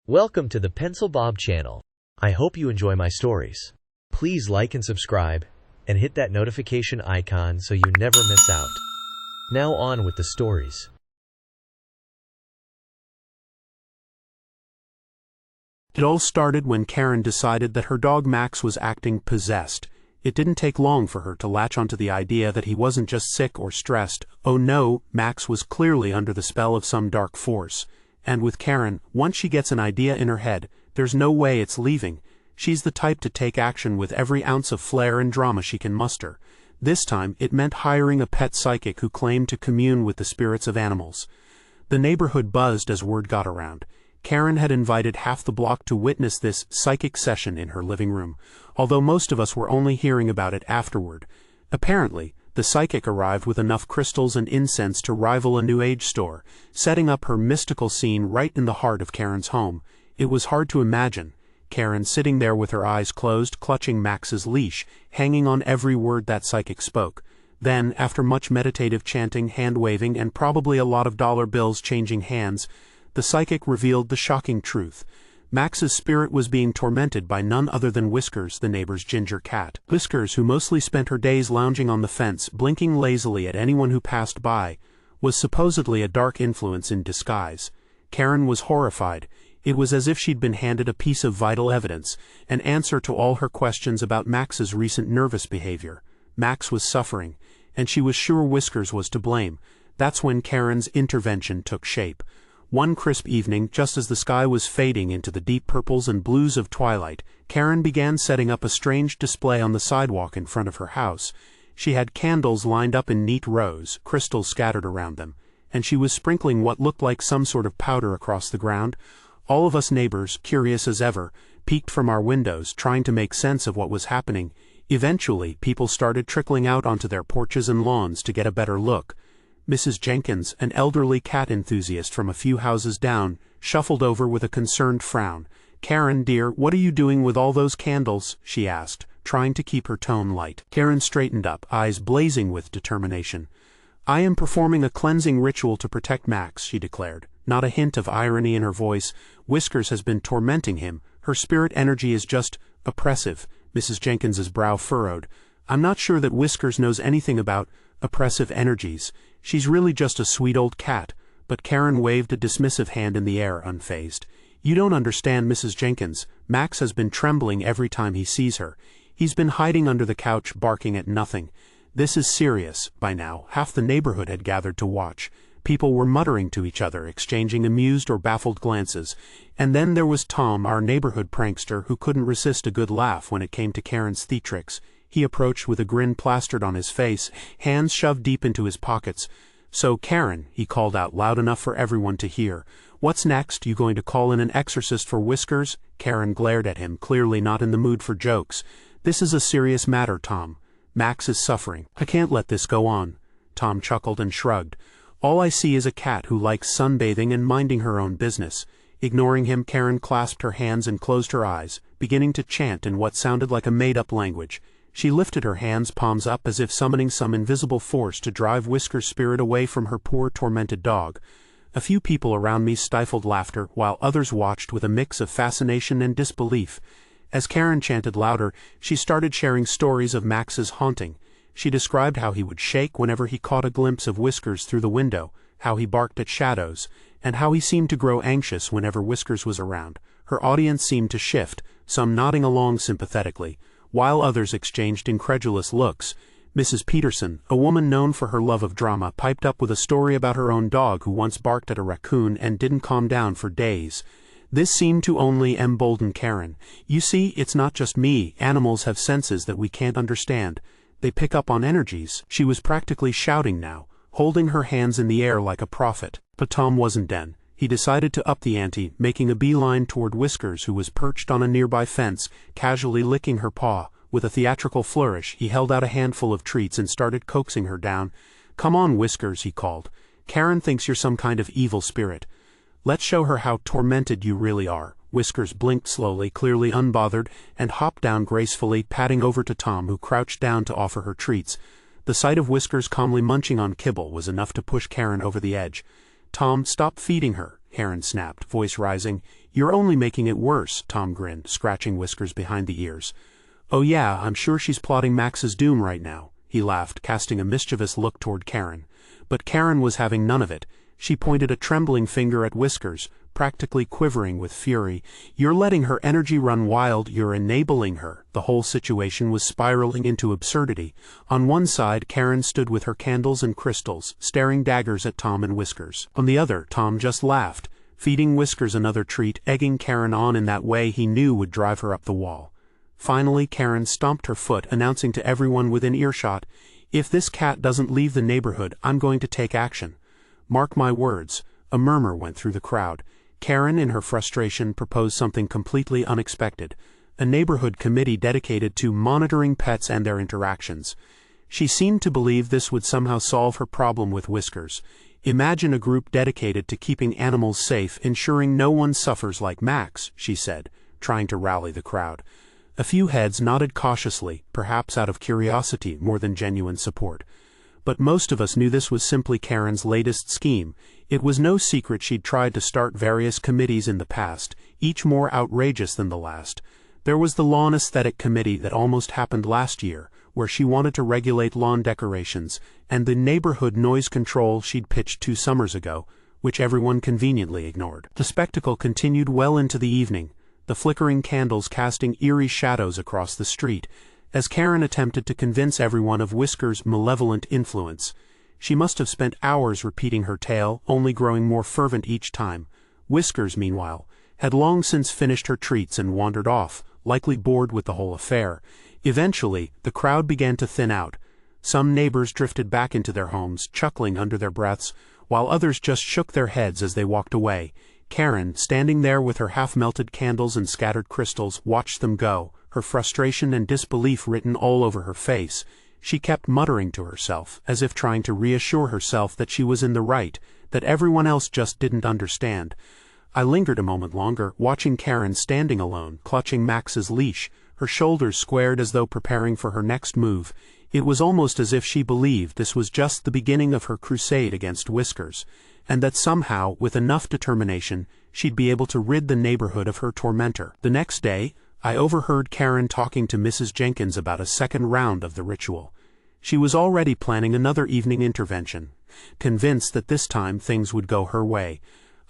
Welcome to the Pencil Bob channel. I hope you enjoy my stories. Please like and subscribe, and hit that notification icon so you never miss out. Now on with the stories. It all started when Karen decided that her dog Max was acting possessed. It didn't take long for her to latch onto the idea that he wasn't just sick or stressed. Oh no, Max was clearly under the spell of some dark force. And with Karen, once she gets an idea in her head, there's no way it's leaving. She's the type to take action with every ounce of flair and drama she can muster. This time, it meant hiring a pet psychic who claimed to commune with the spirits of animals. The neighborhood buzzed as word got around. Karen had invited half the block to witness this psychic session in her living room, although most of us were only hearing about it afterward. Apparently, the psychic arrived with enough crystals and incense to rival a New Age store, setting up her mystical scene right in the heart of Karen's home. It was hard to imagine. Karen sitting there with her eyes closed, clutching Max's leash, hanging on every word that psychic spoke. Then, after much meditative chanting, hand-waving, and probably a lot of dollar bills changing hands, the psychic revealed the shocking truth. Max's spirit was being tormented by none other than Whiskers, the neighbor's ginger cat. Whiskers, who mostly spent her days lounging on the fence, blinking lazily at anyone who passed by, was supposedly a dark influence in disguise. Karen was horrified. It was as if she'd been handed a piece of vital evidence, an answer to all her questions about Max's recent nervous behavior. Max was suffering, and she was sure Whiskers was to blame. That's when Karen's intervention took shape. One crisp evening, just as the sky was fading into the deep purples and blues of twilight, Karen began setting up a strange display on the sidewalk in front of her house. She had candles lined up in neat rows, crystals scattered around them, and she was sprinkling what looked like some sort of powder across the ground. All of us neighbors, curious as ever, peeked from our windows, trying to make sense of what was happening. Eventually, people started trickling out onto their porches and lawns to get a better look. Mrs. Jenkins, an elderly cat enthusiast from a few houses down, shuffled over with a concerned frown. "Karen, dear, what are you doing with all those candles?" she asked, trying to keep her tone light. Karen straightened up, eyes blazing with determination. "I am performing a cleansing ritual to protect Max," she declared, not a hint of irony in her voice. "Whiskers has been tormenting him. Her spirit energy is just oppressive." Mrs. Jenkins's brow furrowed. "I'm not sure that Whiskers knows anything about oppressive energies. She's really just a sweet old cat." But Karen waved a dismissive hand in the air, unfazed. "You don't understand, Mrs. Jenkins. Max has been trembling every time he sees her. He's been hiding under the couch, barking at nothing. This is serious." By now, half the neighborhood had gathered to watch. People were muttering to each other, exchanging amused or baffled glances. And then there was Tom, our neighborhood prankster, who couldn't resist a good laugh when it came to Karen's theatrics. He approached with a grin plastered on his face, hands shoved deep into his pockets. "So, Karen," he called out loud enough for everyone to hear, "what's next? You going to call in an exorcist for Whiskers?" Karen glared at him, clearly not in the mood for jokes. "This is a serious matter, Tom. Max is suffering. I can't let this go on." Tom chuckled and shrugged. "All I see is a cat who likes sunbathing and minding her own business." Ignoring him, Karen clasped her hands and closed her eyes, beginning to chant in what sounded like a made-up language. She lifted her hands, palms up, as if summoning some invisible force to drive Whiskers' spirit away from her poor, tormented dog. A few people around me stifled laughter, while others watched with a mix of fascination and disbelief. As Karen chanted louder, she started sharing stories of Max's haunting. She described how he would shake whenever he caught a glimpse of Whiskers through the window, how he barked at shadows, and how he seemed to grow anxious whenever Whiskers was around. Her audience seemed to shift, some nodding along sympathetically, while others exchanged incredulous looks. Mrs. Peterson, a woman known for her love of drama, piped up with a story about her own dog who once barked at a raccoon and didn't calm down for days. This seemed to only embolden Karen. "You see, it's not just me. Animals have senses that we can't understand. They pick up on energies." She was practically shouting now, holding her hands in the air like a prophet. But Tom wasn't done. He decided to up the ante, making a beeline toward Whiskers, who was perched on a nearby fence, casually licking her paw. With a theatrical flourish, he held out a handful of treats and started coaxing her down. "Come on, Whiskers," he called. "Karen thinks you're some kind of evil spirit. Let's show her how tormented you really are." Whiskers blinked slowly, clearly unbothered, and hopped down gracefully, padding over to Tom, who crouched down to offer her treats. The sight of Whiskers calmly munching on kibble was enough to push Karen over the edge. "Tom, stop feeding her." Karen snapped, voice rising. "You're only making it worse," Tom grinned, scratching Whiskers behind the ears. "Oh yeah, I'm sure she's plotting Max's doom right now," he laughed, casting a mischievous look toward Karen. But Karen was having none of it. She pointed a trembling finger at Whiskers, practically quivering with fury. "You're letting her energy run wild, you're enabling her." The whole situation was spiraling into absurdity. On one side, Karen stood with her candles and crystals, staring daggers at Tom and Whiskers. On the other, Tom just laughed, feeding Whiskers another treat, egging Karen on in that way he knew would drive her up the wall. Finally, Karen stomped her foot, announcing to everyone within earshot, "If this cat doesn't leave the neighborhood, I'm going to take action. Mark my words." A murmur went through the crowd. Karen, in her frustration, proposed something completely unexpected: a neighborhood committee dedicated to monitoring pets and their interactions. She seemed to believe this would somehow solve her problem with Whiskers. "Imagine a group dedicated to keeping animals safe, ensuring no one suffers like Max," she said, trying to rally the crowd. A few heads nodded cautiously, perhaps out of curiosity more than genuine support. But most of us knew this was simply Karen's latest scheme. It was no secret she'd tried to start various committees in the past, each more outrageous than the last. There was the Lawn Aesthetic Committee that almost happened last year, where she wanted to regulate lawn decorations, and the Neighborhood Noise Control she'd pitched 2 summers ago, which everyone conveniently ignored. The spectacle continued well into the evening, the flickering candles casting eerie shadows across the street, as Karen attempted to convince everyone of Whiskers' malevolent influence. She must have spent hours repeating her tale, only growing more fervent each time. Whiskers, meanwhile, had long since finished her treats and wandered off, likely bored with the whole affair. Eventually, the crowd began to thin out. Some neighbors drifted back into their homes, chuckling under their breaths, while others just shook their heads as they walked away. Karen, standing there with her half-melted candles and scattered crystals, watched them go, her frustration and disbelief written all over her face. She kept muttering to herself, as if trying to reassure herself that she was in the right, that everyone else just didn't understand. I lingered a moment longer, watching Karen standing alone, clutching Max's leash, her shoulders squared as though preparing for her next move. It was almost as if she believed this was just the beginning of her crusade against Whiskers, and that somehow, with enough determination, she'd be able to rid the neighborhood of her tormentor. The next day, I overheard Karen talking to Mrs. Jenkins about a second round of the ritual. She was already planning another evening intervention, convinced that this time things would go her way.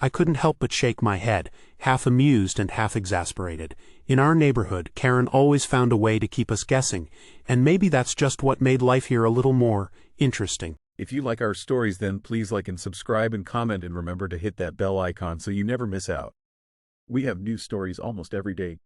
I couldn't help but shake my head, half amused and half exasperated. In our neighborhood, Karen always found a way to keep us guessing, and maybe that's just what made life here a little more interesting. If you like our stories, then please like and subscribe and comment, and remember to hit that bell icon so you never miss out. We have new stories almost every day.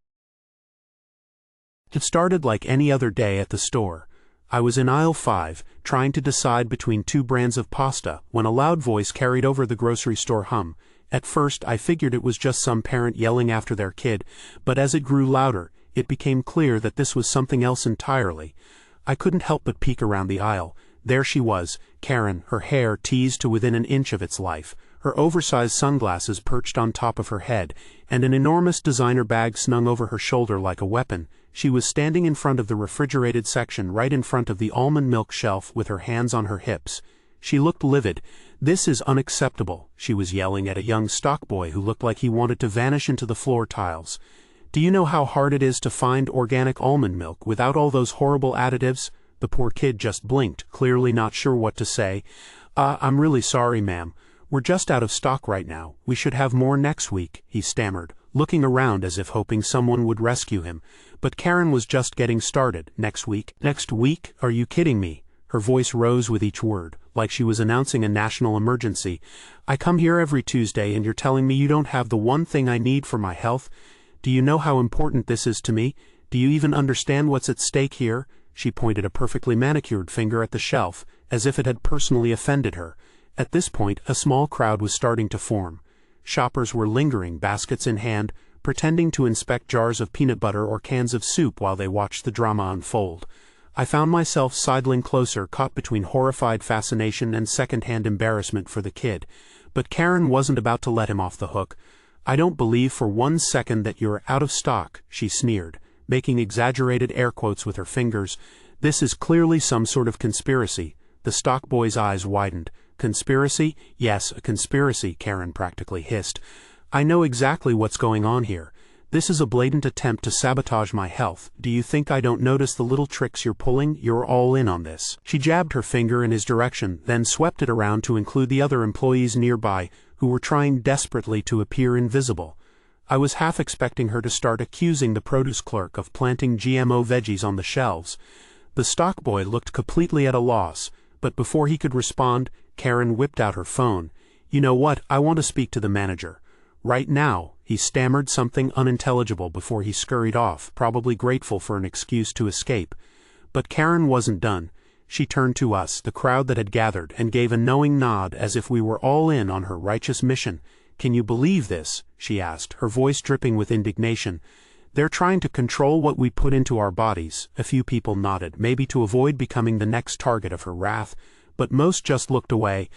It started like any other day at the store. I was in aisle 5, trying to decide between 2 brands of pasta, when a loud voice carried over the grocery store hum. At first, I figured it was just some parent yelling after their kid, but as it grew louder, it became clear that this was something else entirely. I couldn't help but peek around the aisle. There she was, Karen, her hair teased to within an inch of its life, her oversized sunglasses perched on top of her head, and an enormous designer bag slung over her shoulder like a weapon. She was standing in front of the refrigerated section right in front of the almond milk shelf with her hands on her hips. She looked livid. "This is unacceptable," she was yelling at a young stock boy who looked like he wanted to vanish into the floor tiles. "Do you know how hard it is to find organic almond milk without all those horrible additives?" The poor kid just blinked, clearly not sure what to say. I'm really sorry, ma'am. We're just out of stock right now. We should have more next week," he stammered, looking around as if hoping someone would rescue him. But Karen was just getting started. "Next week? Next week? Are you kidding me?" Her voice rose with each word, like she was announcing a national emergency. "I come here every Tuesday and you're telling me you don't have the one thing I need for my health? Do you know how important this is to me? Do you even understand what's at stake here?" She pointed a perfectly manicured finger at the shelf, as if it had personally offended her. At this point, a small crowd was starting to form. Shoppers were lingering, baskets in hand, pretending to inspect jars of peanut butter or cans of soup while they watched the drama unfold. I found myself sidling closer, caught between horrified fascination and second-hand embarrassment for the kid. But Karen wasn't about to let him off the hook. "I don't believe for one second that you're out of stock," she sneered, making exaggerated air quotes with her fingers. "This is clearly some sort of conspiracy." The stock boy's eyes widened. Conspiracy? Yes, a conspiracy, Karen practically hissed. I know exactly what's going on here. This is a blatant attempt to sabotage my health. Do you think I don't notice the little tricks you're pulling? You're all in on this. She jabbed her finger in his direction, then swept it around to include the other employees nearby, who were trying desperately to appear invisible. I was half expecting her to start accusing the produce clerk of planting GMO veggies on the shelves. The stock boy looked completely at a loss, but before he could respond, Karen whipped out her phone. You know what? I want to speak to the manager. Right now. He stammered something unintelligible before he scurried off, probably grateful for an excuse to escape. But Karen wasn't done. She turned to us, the crowd that had gathered, and gave a knowing nod as if we were all in on her righteous mission. Can you believe this? She asked, her voice dripping with indignation. They're trying to control what we put into our bodies. A few people nodded, maybe to avoid becoming the next target of her wrath, but most just looked away.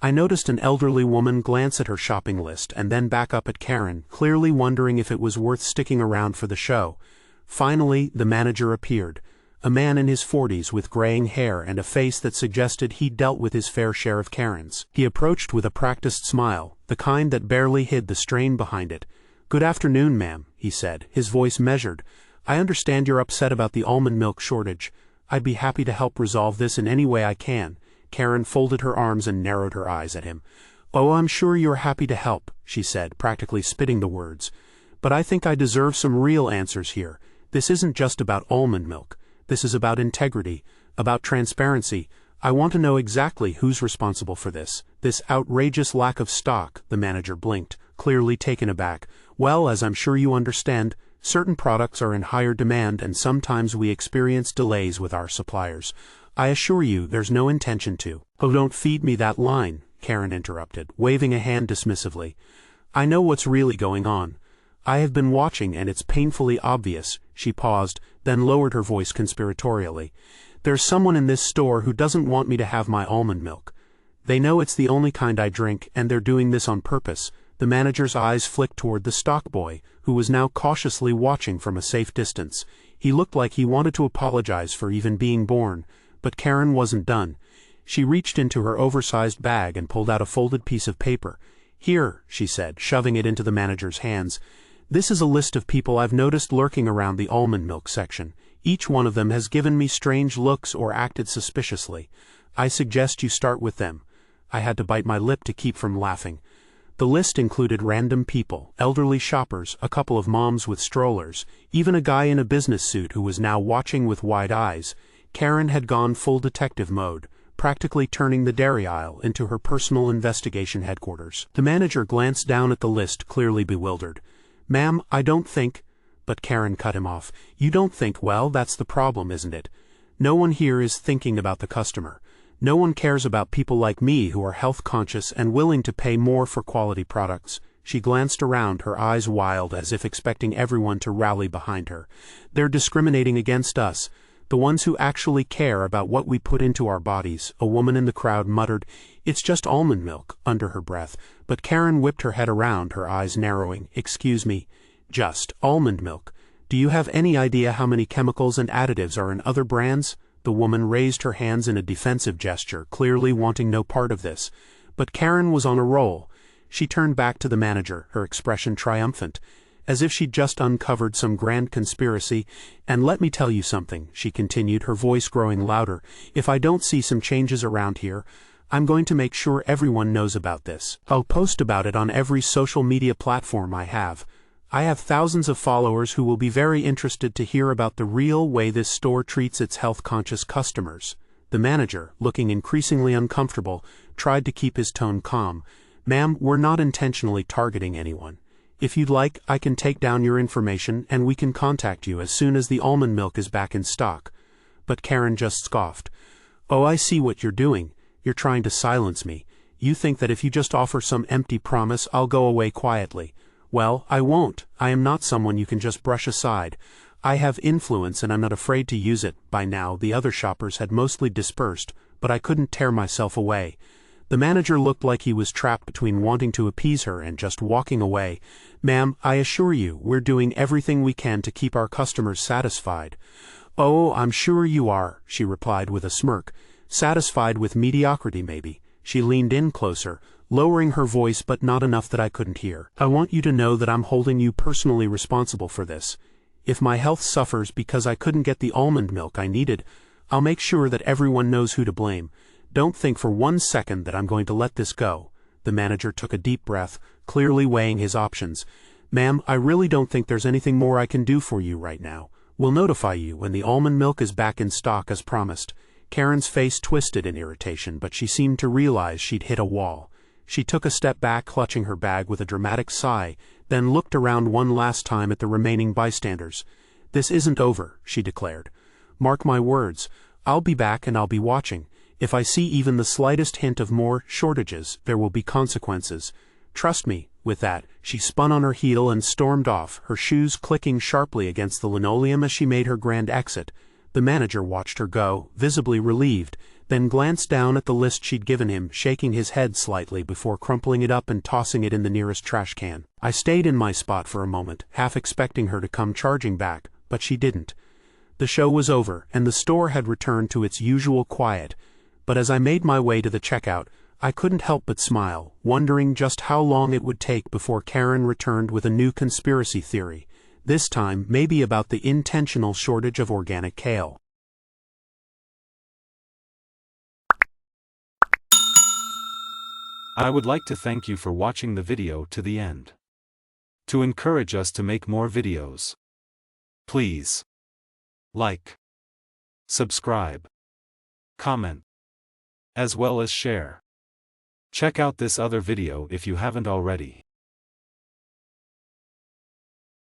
I noticed an elderly woman glance at her shopping list and then back up at Karen, clearly wondering if it was worth sticking around for the show. Finally, the manager appeared. A man in his 40s with graying hair and a face that suggested he'd dealt with his fair share of Karens. He approached with a practiced smile, the kind that barely hid the strain behind it. Good afternoon, ma'am, he said, his voice measured. I understand you're upset about the almond milk shortage. I'd be happy to help resolve this in any way I can. Karen folded her arms and narrowed her eyes at him. Oh, I'm sure you're happy to help, she said, practically spitting the words. But I think I deserve some real answers here. This isn't just about almond milk. This is about integrity, about transparency. I want to know exactly who's responsible for this outrageous lack of stock. The manager blinked, clearly taken aback. Well, as I'm sure you understand, certain products are in higher demand and sometimes we experience delays with our suppliers. I assure you there's no intention to. Oh, don't feed me that line, Karen interrupted, waving a hand dismissively. I know what's really going on. I have been watching and it's painfully obvious. She paused, then lowered her voice conspiratorially. There's someone in this store who doesn't want me to have my almond milk. They know it's the only kind I drink and they're doing this on purpose. The manager's eyes flicked toward the stock boy, who was now cautiously watching from a safe distance. He looked like he wanted to apologize for even being born. But Karen wasn't done. She reached into her oversized bag and pulled out a folded piece of paper. Here, she said, shoving it into the manager's hands. This is a list of people I've noticed lurking around the almond milk section. Each one of them has given me strange looks or acted suspiciously. I suggest you start with them. I had to bite my lip to keep from laughing. The list included random people, elderly shoppers, a couple of moms with strollers, even a guy in a business suit who was now watching with wide eyes. Karen had gone full detective mode, practically turning the dairy aisle into her personal investigation headquarters. The manager glanced down at the list, clearly bewildered. Ma'am, I don't think... But Karen cut him off. You don't think, well, that's the problem, isn't it? No one here is thinking about the customer. No one cares about people like me who are health conscious and willing to pay more for quality products. She glanced around, her eyes wild as if expecting everyone to rally behind her. They're discriminating against us. The ones who actually care about what we put into our bodies. A woman in the crowd muttered, It's just almond milk, under her breath, but Karen whipped her head around, her eyes narrowing. Excuse me, just almond milk. Do you have any idea how many chemicals and additives are in other brands? The woman raised her hands in a defensive gesture, clearly wanting no part of this. But Karen was on a roll. She turned back to the manager, her expression triumphant, as if she'd just uncovered some grand conspiracy. And let me tell you something, she continued, her voice growing louder. If I don't see some changes around here, I'm going to make sure everyone knows about this. I'll post about it on every social media platform I have. I have thousands of followers who will be very interested to hear about the real way this store treats its health-conscious customers. The manager, looking increasingly uncomfortable, tried to keep his tone calm. Ma'am, we're not intentionally targeting anyone. If you'd like, I can take down your information and we can contact you as soon as the almond milk is back in stock. But Karen just scoffed. Oh, I see what you're doing. You're trying to silence me. You think that if you just offer some empty promise, I'll go away quietly. Well, I won't. I am not someone you can just brush aside. I have influence and I'm not afraid to use it. By now, the other shoppers had mostly dispersed, but I couldn't tear myself away. The manager looked like he was trapped between wanting to appease her and just walking away. Ma'am, I assure you, we're doing everything we can to keep our customers satisfied. Oh, I'm sure you are, she replied with a smirk. Satisfied with mediocrity, maybe. She leaned in closer, lowering her voice but not enough that I couldn't hear. "I want you to know that I'm holding you personally responsible for this. If my health suffers because I couldn't get the almond milk I needed, I'll make sure that everyone knows who to blame. Don't think for 1 second that I'm going to let this go." The manager took a deep breath, clearly weighing his options. "Ma'am, I really don't think there's anything more I can do for you right now. We'll notify you when the almond milk is back in stock as promised." Karen's face twisted in irritation, but she seemed to realize she'd hit a wall. She took a step back, clutching her bag with a dramatic sigh, then looked around one last time at the remaining bystanders. "This isn't over," she declared. "Mark my words. I'll be back and I'll be watching. If I see even the slightest hint of more shortages, there will be consequences. Trust me." With that, she spun on her heel and stormed off, her shoes clicking sharply against the linoleum as she made her grand exit. The manager watched her go, visibly relieved, then glanced down at the list she'd given him, shaking his head slightly before crumpling it up and tossing it in the nearest trash can. I stayed in my spot for a moment, half expecting her to come charging back, but she didn't. The show was over, and the store had returned to its usual quiet, but as I made my way to the checkout, I couldn't help but smile, wondering just how long it would take before Karen returned with a new conspiracy theory, this time maybe about the intentional shortage of organic kale. I would like to thank you for watching the video to the end. To encourage us to make more videos, please like, subscribe, comment, as well as share. Check out this other video if you haven't already.